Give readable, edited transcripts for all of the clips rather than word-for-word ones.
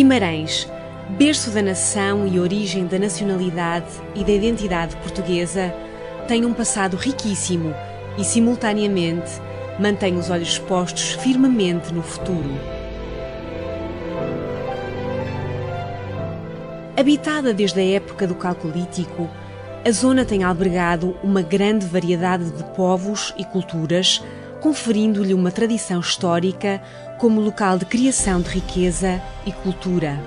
Guimarães, berço da nação e origem da nacionalidade e da identidade portuguesa, tem um passado riquíssimo e, simultaneamente, mantém os olhos postos firmemente no futuro. Habitada desde a época do Calcolítico, a zona tem albergado uma grande variedade de povos e culturas, conferindo-lhe uma tradição histórica como local de criação de riqueza e cultura.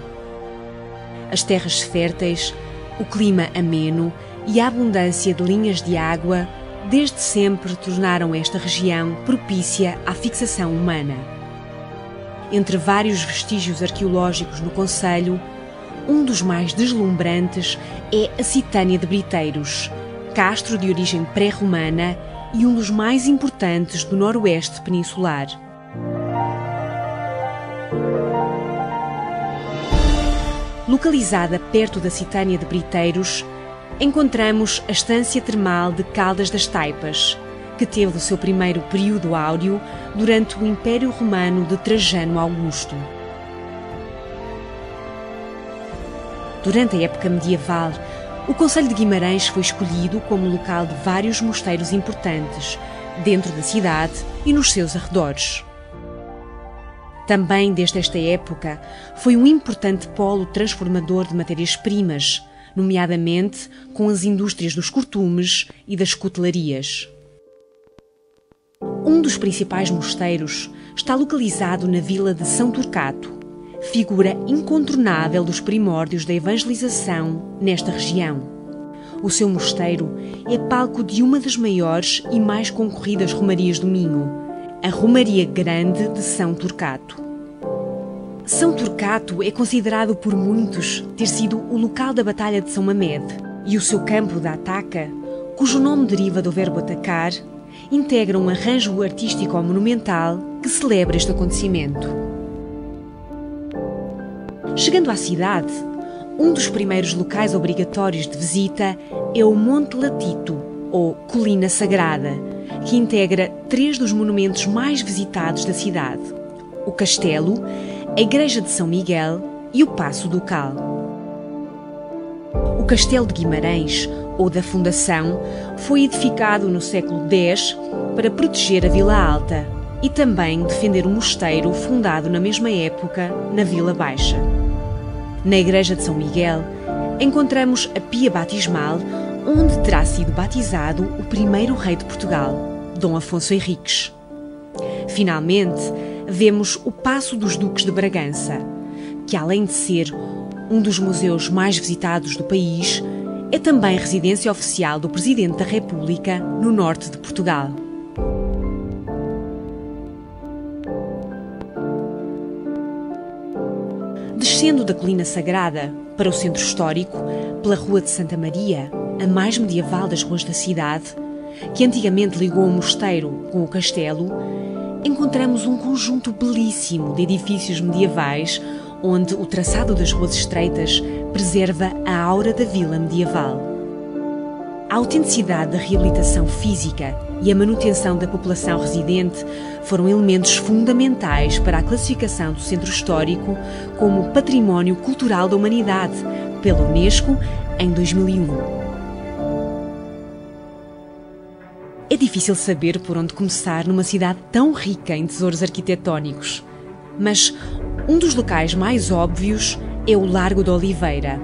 As terras férteis, o clima ameno e a abundância de linhas de água desde sempre tornaram esta região propícia à fixação humana. Entre vários vestígios arqueológicos no concelho, um dos mais deslumbrantes é a Citânia de Briteiros, castro de origem pré-romana e um dos mais importantes do noroeste peninsular. Localizada perto da Citânia de Briteiros, encontramos a estância termal de Caldas das Taipas, que teve o seu primeiro período áureo durante o Império Romano de Trajano Augusto. Durante a época medieval, o concelho de Guimarães foi escolhido como local de vários mosteiros importantes, dentro da cidade e nos seus arredores. Também desde esta época foi um importante polo transformador de matérias-primas, nomeadamente com as indústrias dos cortumes e das cutelarias. Um dos principais mosteiros está localizado na vila de São Turcato, figura incontornável dos primórdios da evangelização nesta região. O seu mosteiro é palco de uma das maiores e mais concorridas romarias do Minho, a Romaria Grande de São Turcato. São Turcato é considerado por muitos ter sido o local da Batalha de São Mamede, e o seu campo da Ataca, cujo nome deriva do verbo atacar, integra um arranjo artístico monumental que celebra este acontecimento. Chegando à cidade, um dos primeiros locais obrigatórios de visita é o Monte Latito, ou Colina Sagrada, que integra 3 dos monumentos mais visitados da cidade: o Castelo, a Igreja de São Miguel e o Paço Ducal. O Castelo de Guimarães, ou da Fundação, foi edificado no século X para proteger a Vila Alta e também defender o mosteiro fundado na mesma época na Vila Baixa. Na Igreja de São Miguel, encontramos a pia batismal, onde terá sido batizado o primeiro rei de Portugal, Dom Afonso Henriques. Finalmente, vemos o Paço dos Duques de Bragança, que além de ser um dos museus mais visitados do país, é também residência oficial do Presidente da República no norte de Portugal. Descendo da Colina Sagrada para o centro histórico, pela Rua de Santa Maria, a mais medieval das ruas da cidade, que antigamente ligou o mosteiro com o castelo, encontramos um conjunto belíssimo de edifícios medievais, onde o traçado das ruas estreitas preserva a aura da vila medieval. A autenticidade da reabilitação física e a manutenção da população residente foram elementos fundamentais para a classificação do centro histórico como Património Cultural da Humanidade pela Unesco em 2001. É difícil saber por onde começar numa cidade tão rica em tesouros arquitetónicos, mas um dos locais mais óbvios é o Largo da Oliveira,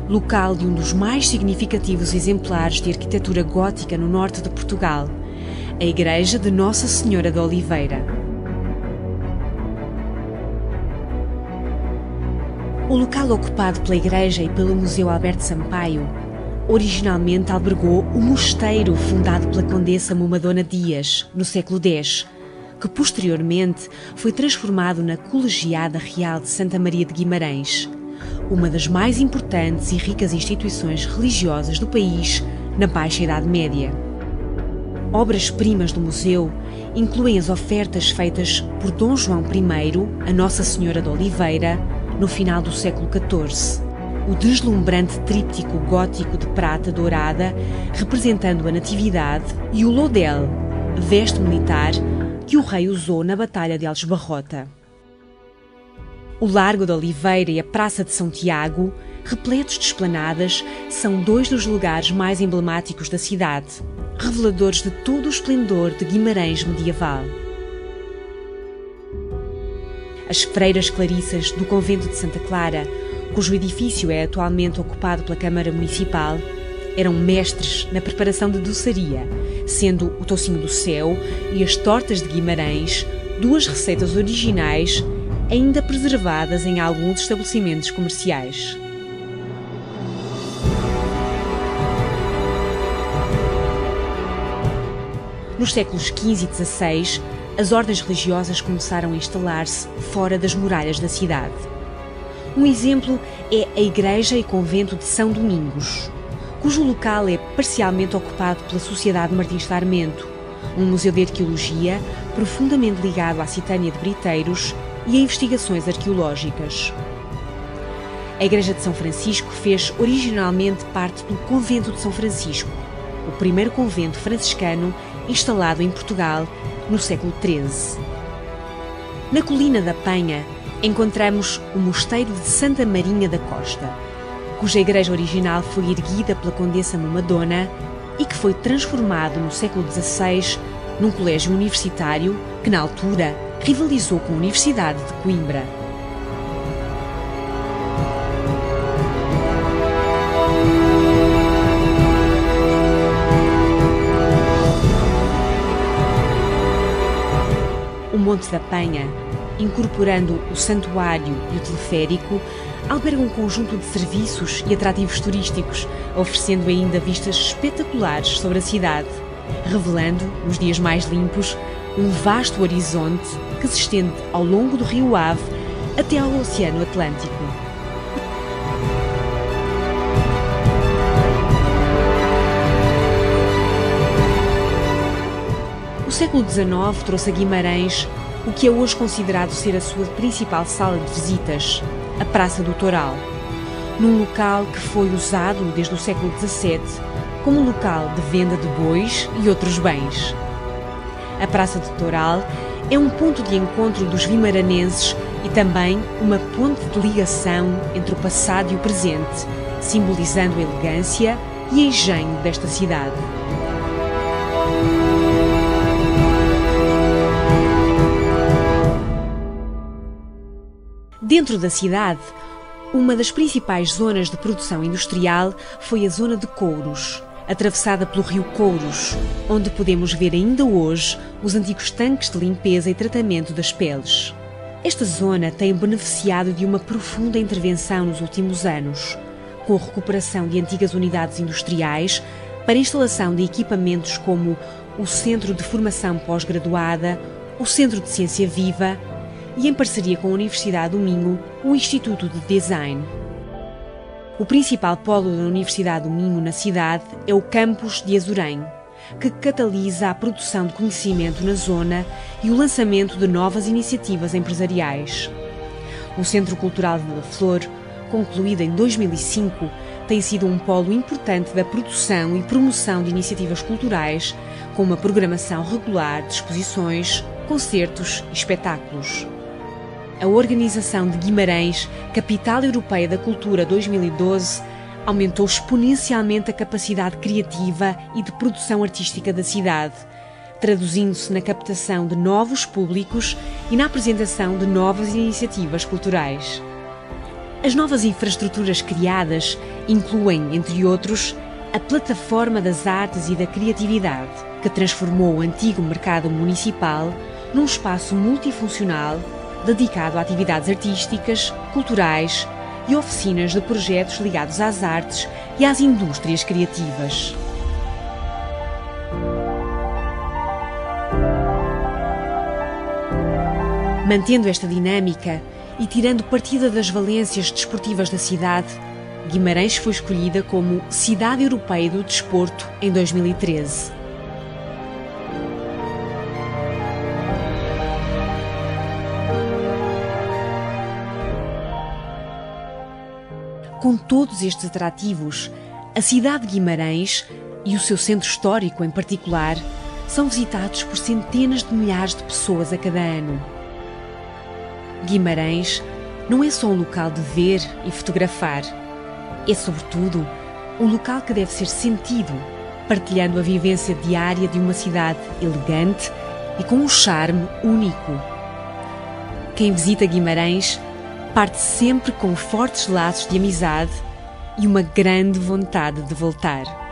local de um dos mais significativos exemplares de arquitetura gótica no norte de Portugal, a Igreja de Nossa Senhora da Oliveira. O local ocupado pela igreja e pelo Museu Alberto Sampaio originalmente albergou o mosteiro fundado pela Condessa Momadona Dias, no século X, que posteriormente foi transformado na Colegiada Real de Santa Maria de Guimarães, uma das mais importantes e ricas instituições religiosas do país na Baixa Idade Média. Obras-primas do museu incluem as ofertas feitas por Dom João I a Nossa Senhora da Oliveira no final do século XIV, o deslumbrante tríptico gótico de prata dourada representando a Natividade e o lodel, veste militar que o rei usou na Batalha de Aljubarrota. O Largo da Oliveira e a Praça de São Tiago, repletos de esplanadas, são dois dos lugares mais emblemáticos da cidade, reveladores de todo o esplendor de Guimarães medieval. As freiras clarissas do convento de Santa Clara, cujo edifício é atualmente ocupado pela Câmara Municipal, eram mestres na preparação de doçaria, sendo o toucinho do céu e as tortas de Guimarães duas receitas originais ainda preservadas em alguns estabelecimentos comerciais. Nos séculos XV e XVI, as ordens religiosas começaram a instalar-se fora das muralhas da cidade. Um exemplo é a Igreja e Convento de São Domingos, cujo local é parcialmente ocupado pela Sociedade Martins Sarmento, um museu de arqueologia profundamente ligado à Citânia de Briteiros e a investigações arqueológicas. A Igreja de São Francisco fez originalmente parte do Convento de São Francisco, o primeiro convento franciscano instalado em Portugal no século XIII. Na colina da Penha encontramos o Mosteiro de Santa Marinha da Costa, cuja igreja original foi erguida pela Condessa Momadona e que foi transformado no século XVI num colégio universitário que, na altura, rivalizou com a Universidade de Coimbra. O Monte da Penha, incorporando o santuário e o teleférico, alberga um conjunto de serviços e atrativos turísticos, oferecendo ainda vistas espetaculares sobre a cidade, revelando, nos dias mais limpos, um vasto horizonte que se estende ao longo do rio Ave até ao Oceano Atlântico. O século XIX trouxe a Guimarães o que é hoje considerado ser a sua principal sala de visitas, a Praça do Toural, num local que foi usado desde o século XVII como local de venda de bois e outros bens. A Praça do Toural é um ponto de encontro dos guimaranenses e também uma ponte de ligação entre o passado e o presente, simbolizando a elegância e engenho desta cidade. Dentro da cidade, uma das principais zonas de produção industrial foi a zona de Couros, atravessada pelo rio Couros, onde podemos ver ainda hoje os antigos tanques de limpeza e tratamento das peles. Esta zona tem beneficiado de uma profunda intervenção nos últimos anos, com a recuperação de antigas unidades industriais para a instalação de equipamentos como o Centro de Formação Pós-Graduada, o Centro de Ciência Viva e, em parceria com a Universidade do Minho, o Instituto de Design. O principal polo da Universidade do Minho na cidade é o campus de Azurém, que catalisa a produção de conhecimento na zona e o lançamento de novas iniciativas empresariais. O Centro Cultural de La Flor, concluído em 2005, tem sido um polo importante da produção e promoção de iniciativas culturais, com uma programação regular de exposições, concertos e espetáculos. A Organização de Guimarães, Capital Europeia da Cultura 2012, aumentou exponencialmente a capacidade criativa e de produção artística da cidade, traduzindo-se na captação de novos públicos e na apresentação de novas iniciativas culturais. As novas infraestruturas criadas incluem, entre outros, a Plataforma das Artes e da Criatividade, que transformou o antigo mercado municipal num espaço multifuncional dedicado a atividades artísticas, culturais e oficinas de projetos ligados às artes e às indústrias criativas. Mantendo esta dinâmica e tirando partida das valências desportivas da cidade, Guimarães foi escolhida como Cidade Europeia do Desporto em 2013. Com todos estes atrativos, a cidade de Guimarães e o seu centro histórico em particular são visitados por centenas de milhares de pessoas a cada ano. Guimarães não é só um local de ver e fotografar. É, sobretudo, um local que deve ser sentido, partilhando a vivência diária de uma cidade elegante e com um charme único. Quem visita Guimarães parte sempre com fortes laços de amizade e uma grande vontade de voltar.